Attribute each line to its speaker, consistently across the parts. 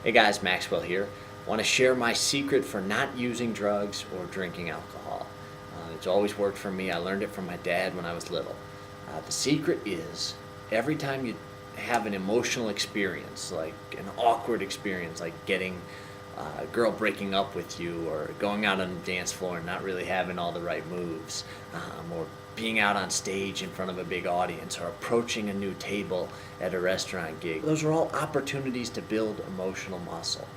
Speaker 1: Hey guys, Maxwell here. Want to share my secret for not using drugs or drinking alcohol. It's always worked for me. I learned it from my dad when I was little. The secret is every time you have an emotional experience, like an awkward experience, like getting a girl breaking up with you, or going out on the dance floor and not really having all the right moves, or being out on stage in front of a big audience, or approaching a new table at a restaurant gig. Those are all opportunities to build emotional muscle.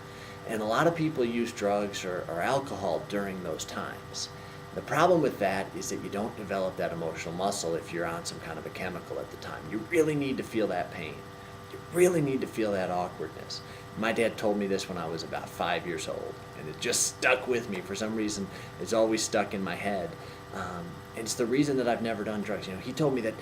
Speaker 1: And a lot of people use drugs or alcohol during those times. The problem with that is that you don't develop that emotional muscle if you're on some kind of a chemical at the time. You really need to feel that pain. You really need to feel that awkwardness. My dad told me this when I was about 5 years old, and it just stuck with me. For some reason, it's always stuck in my head. And it's the reason that I've never done drugs. He told me that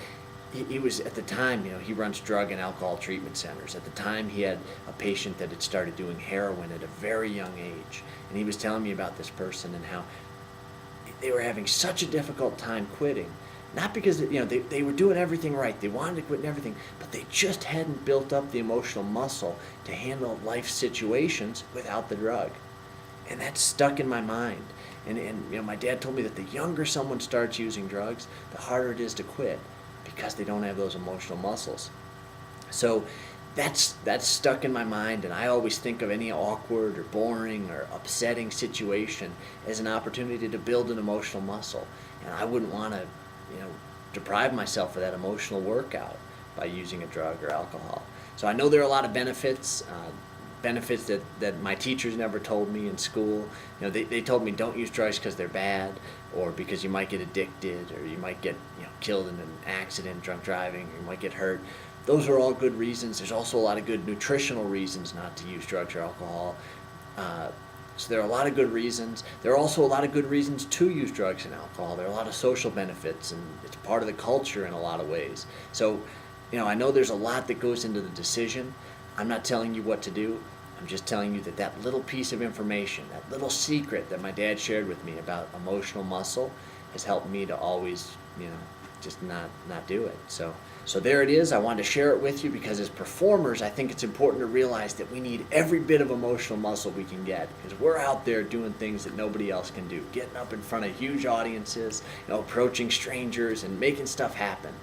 Speaker 1: he was, at the time, he runs drug and alcohol treatment centers. At the time, he had a patient that had started doing heroin at a very young age. And he was telling me about this person and how they were having such a difficult time quitting. Not because they were doing everything right, they wanted to quit and everything, but they just hadn't built up the emotional muscle to handle life situations without the drug. And that stuck in my mind. And my dad told me that the younger someone starts using drugs, the harder it is to quit, because they don't have those emotional muscles. So that's stuck in my mind, and I always think of any awkward or boring or upsetting situation as an opportunity to build an emotional muscle. And I wouldn't want to deprive myself of that emotional workout by using a drug or alcohol. So I know there are a lot of benefits that my teachers never told me in school. They told me don't use drugs because they're bad, or because you might get addicted, or you might get killed in an accident, drunk driving, or you might get hurt. Those are all good reasons. There's also a lot of good nutritional reasons not to use drugs or alcohol. So there are a lot of good reasons. There are also a lot of good reasons to use drugs and alcohol. There are a lot of social benefits, and it's part of the culture in a lot of ways. So, I know there's a lot that goes into the decision. I'm not telling you what to do. I'm just telling you that little piece of information, that little secret that my dad shared with me about emotional muscle has helped me to always, just not do it. So there it is. I wanted to share it with you because as performers, I think it's important to realize that we need every bit of emotional muscle we can get, because we're out there doing things that nobody else can do, getting up in front of huge audiences, approaching strangers and making stuff happen.